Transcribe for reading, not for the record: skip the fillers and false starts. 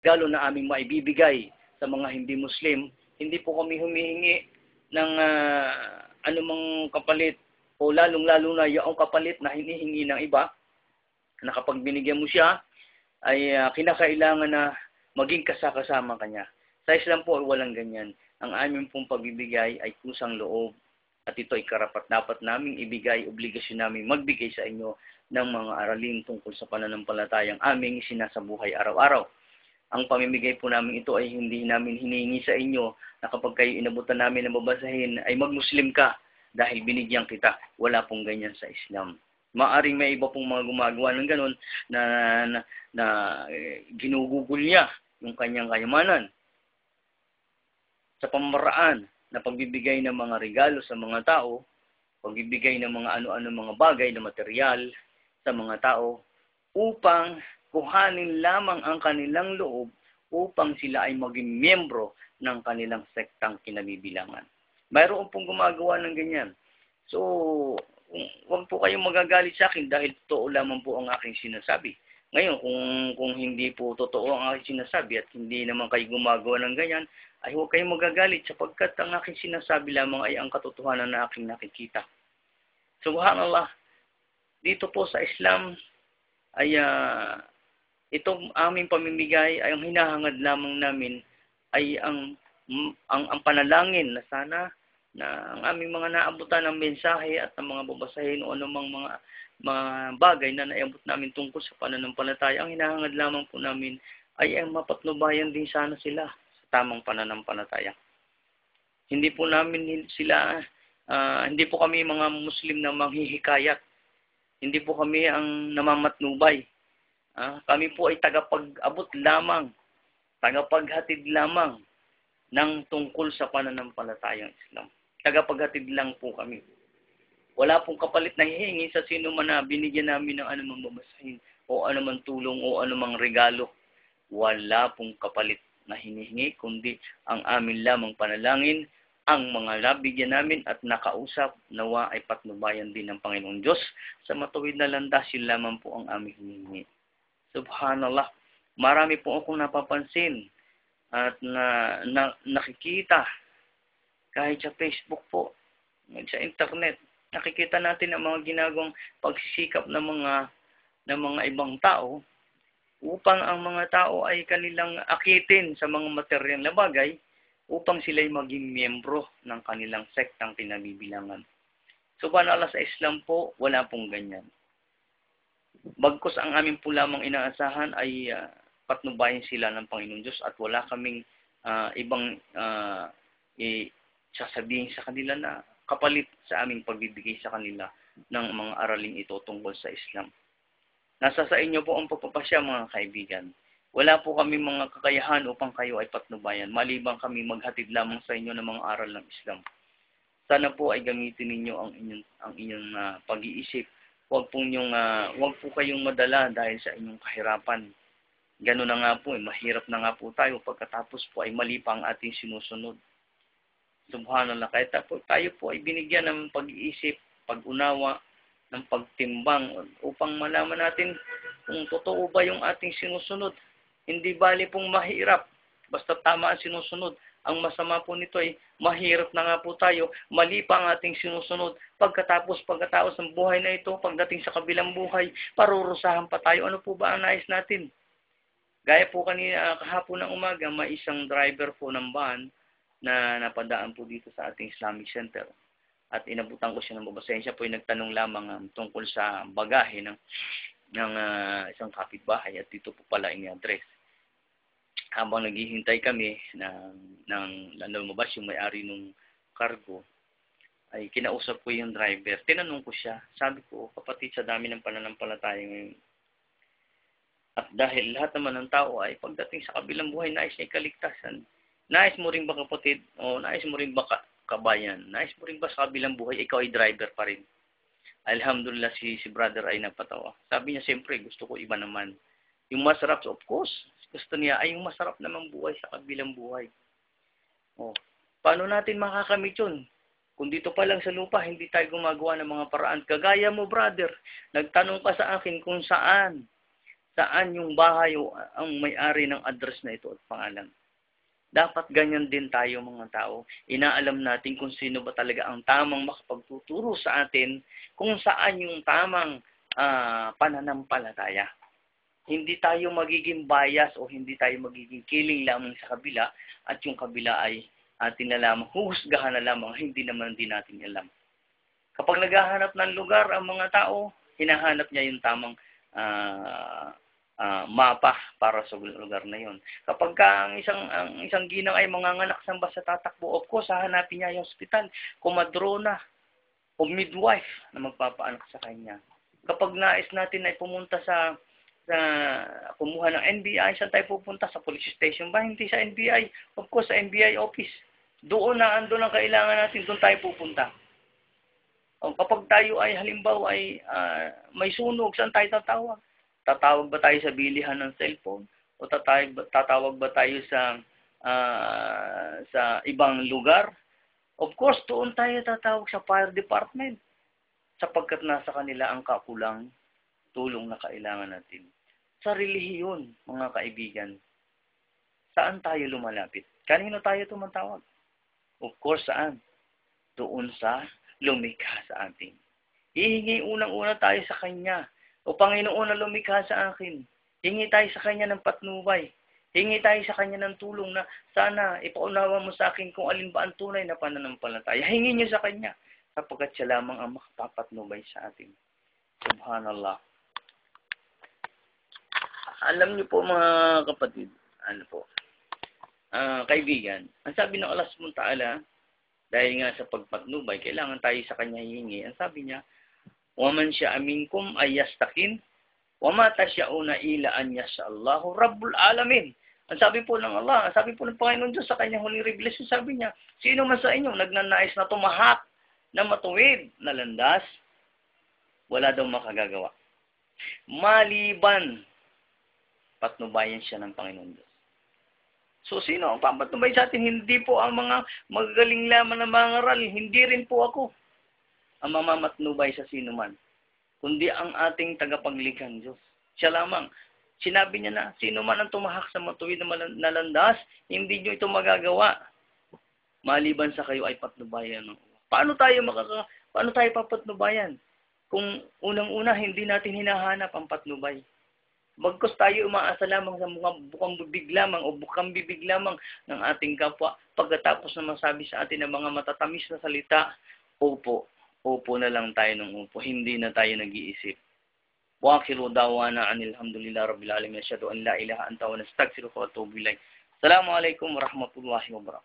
regalo na aming maibibigay sa mga hindi Muslim. Hindi po kami humihingi ng anumang kapalit o lalong-lalo na yung kapalit na hinihingi ng iba na kapag binigyan mo siya ay kinakailangan na maging kasama kanya. Sa Islam po ay walang ganyan. Ang aming pong pagbibigay ay kusang loob at ito ay karapat-dapat naming ibigay, obligasyon namin magbigay sa inyo ng mga aralin tungkol sa pananampalatayang aming sinasabuhay araw-araw. Ang pamimigay po namin ito ay hindi namin hinihingi sa inyo na kapag kayo inabutan namin na babasahin ay mag-Muslim ka dahil binigyan kita. Wala pong ganyan sa Islam. Maaring may iba pong mga gumagawa ng ganun na ginugugol niya yung kanyang kayamanan sa pamaraan na pagbibigay ng mga regalo sa mga tao, pagbibigay ng mga ano-ano mga bagay na material sa mga tao upang kuhanin lamang ang kanilang loob upang sila ay maging miyembro ng kanilang sektang kinabibilangan. Mayroon pong gumagawa ng ganyan. So, huwag po kayong magagalit sa akin dahil totoo lamang po ang aking sinasabi. Ngayon, kung hindi po totoo ang aking sinasabi at hindi naman kayo gumagawa ng ganyan, ay huwag kayong magagalit sapagkat ang aking sinasabi lamang ay ang katotohanan na aking nakikita. Subhanallah, dito po sa Islam ay itong aming pamimigay ay ang hinahangad lamang namin ay ang panalangin na sana na ang aming mga naabutan ng mensahe at ng mga babasahin o anumang mga bagay na naabot namin tungkol sa pananampalataya, ang hinahangad lamang po namin ay ang mapatnubayan din sana sila sa tamang pananampalataya. Hindi po namin sila, hindi po kami mga Muslim na manghihikayat. Hindi po kami ang namamatnubay. Kami po ay tagapag-abot lamang, tagapaghatid lamang ng tungkol sa pananampalatayang Islam. Tagapaghatid lang po kami. Wala pong kapalit na hihingi sa sino man na binigyan namin ng anumang babasahin o anumang tulong o anumang regalo. Wala pong kapalit na hinihingi, kundi ang amin lamang panalangin, ang mga nabigyan namin at nakausap, nawa ay patnubayan din ng Panginoong Diyos. Sa matuwid na landas, yun lamang po ang aming hinihingi. Subhanallah, marami po akong napapansin at nakikita kahit sa Facebook po, sa internet. Nakikita natin ang mga ginagawang pagsisikap ng mga ibang tao upang ang mga tao ay kanilang akitin sa mga materyal na bagay upang sila'y maging miyembro ng kanilang sektang kinabibilangan. Subhanallah, sa Islam po, wala pong ganyan. Bagkus ang amin po lamang inaasahan ay patnubayan sila ng Panginoon Diyos at wala kaming ibang sasabihin sa kanila na kapalit sa aming pagbibigay sa kanila ng mga araling ito tungkol sa Islam. Nasa sa inyo po ang pagpapasya, mga kaibigan. Wala po kami mga kakayahan upang kayo ay patnubayan, maliban kami maghatid lamang sa inyo ng mga aral ng Islam. Sana po ay gamitin ninyo ang inyong pag-iisip. Huwag po kayong madala dahil sa inyong kahirapan. Gano'n na nga po, mahirap na nga po tayo pagkatapos po ay mali pa ang ating sinusunod. Subhanallah, kaya tayo po ay binigyan ng pag-iisip, pag-unawa, ng pagtimbang upang malaman natin kung totoo ba yung ating sinusunod. Hindi bali pong mahirap, basta tama ang sinusunod. Ang masama po nito ay mahirap na nga po tayo, mali pa ang ating sinusunod. Pagkatapos ng buhay na ito, pagdating sa kabilang buhay, parurusahan pa tayo. Ano po ba ang nais natin? Gaya po kanina, kahapon ng umaga, may isang driver po ng van na napadaan po dito sa ating Islamic Center. At inabutan ko siya ng babasahin. Siya po ay nagtanong lamang tungkol sa bagahe ng isang kapitbahay at dito po pala yung address. Habang naghihintay kami ng lumabas yung may-ari ng cargo, ay kinausap ko yung driver. Tinanong ko siya. Sabi ko, kapatid, sa dami ng pananampalataya ngayon. At dahil lahat naman ng tao ay pagdating sa kabilang buhay, nais niya kaligtasan. Nais mo rin ba, kapatid? O nais mo rin ba, kabayan? Nais mo rin ba sa kabilang buhay, ikaw ay driver pa rin? Alhamdulillah, si brother ay napatawa. Sabi niya, siyempre, gusto ko iba naman. Yung masarap, of course, gusto niya ay yung masarap namang buhay sa kabilang buhay. Oh, paano natin makakamit yun? Kung dito pa lang sa lupa, hindi tayo gumagawa ng mga paraan. Kagaya mo, brother, nagtanong ka sa akin kung saan saan yung bahay o ang may-ari ng address na ito at pangalan. Dapat ganyan din tayo mga tao. Inaalam natin kung sino ba talaga ang tamang makapagtuturo sa atin kung saan yung tamang pananampalataya. Hindi tayo magiging bias o hindi tayo magiging kiling lamang sa kabila at yung kabila ay atin na lamang, huhusgahan na lamang, hindi naman din natin alam. Kapag naghahanap ng lugar ang mga tao, hinahanap niya yung tamang mapa para sa lugar na yon. Kapag ang isang ginang ay manganganak sa basta tatakbo, of course, hahanapin niya yung hospital, kumadrona o midwife na magpapaanak sa kanya. Kapag nais natin ay pumunta sa kumuha ng NBI, saan tayo pupunta? Sa police station ba? Hindi sa NBI. Of course, sa NBI office. Doon ang kailangan natin, doon tayo pupunta. O, kapag tayo ay halimbawa ay may sunog, saan tayo tatawag? Tatawag ba tayo sa bilihan ng cellphone? O tatawag ba tayo sa ibang lugar? Of course, doon tayo tatawag sa fire department sapagkat nasa kanila ang kakulang tulong na kailangan natin. Sa relihiyon, mga kaibigan, saan tayo lumalapit? Kanino tayo tumatawag? Of course, saan? Doon sa lumikha sa atin. Hihingi unang-una tayo sa Kanya. O Panginoon na lumikha sa akin, hingi tayo sa Kanya ng patnubay. Hingi tayo sa Kanya ng tulong na sana ipaunawa mo sa akin kung alin ba ang tunay na pananampalataya. Hingi niyo sa Kanya sapagkat siya lamang ang makapapatnubay sa atin. Subhanallah. Alam niyo po mga kapatid, kaibigan, ang sabi ng Allah subhanahu wa ta'ala, dahil nga sa pagpatnubay, kailangan tayo sa Kanya hihingi. Ang sabi niya, وَمَنْ شَاءَ مِنْكُمْ أَنْ يَسْتَقِيمَ وَمَا تَشَاءُونَ إِلَّا أَنْ يَشَاءَ اللَّهُ رَبُّ الْعَالَمِينَ. Ang sabi po ng Allah, ang sabi po ng Panginoon Diyos sa Kanyang huling revelation, sabi niya, sino man sa inyo nagnanais na tumahak na matuwid na landas, wala daw makagagawa. Maliban, patnubayan siya ng Panginoon Diyos. So, sino ang papatnubay sa atin? Hindi po ang mga magagaling lamang na mga ngaral. Hindi rin po ako ang mamamatnubay sa sino man, kundi ang ating tagapaglikhang Diyos. Siya lamang. Sinabi niya na, sino man ang tumahak sa matuwid na landas, hindi niyo ito magagawa. Maliban sa kayo ay patnubayan. Paano tayo papatnubayan? Kung unang-una, hindi natin hinahanap ang patnubay. Bagkus tayo umaasa lamang sa bukang bibig lamang o bukang bibig lamang ng ating kapwa, pagkatapos na masabi sa atin ng mga matatamis na salita, opo. Upo na lang tayo ng upo. Hindi na tayo nag-iisip. Wa akhiru da'wana anil hamdulillahi rabbil alamin. Asyhadu an la ilaha illa anta wa nastaghfiruka wa atubu ilaik. Assalamu alaikum warahmatullahi wabarakatuh.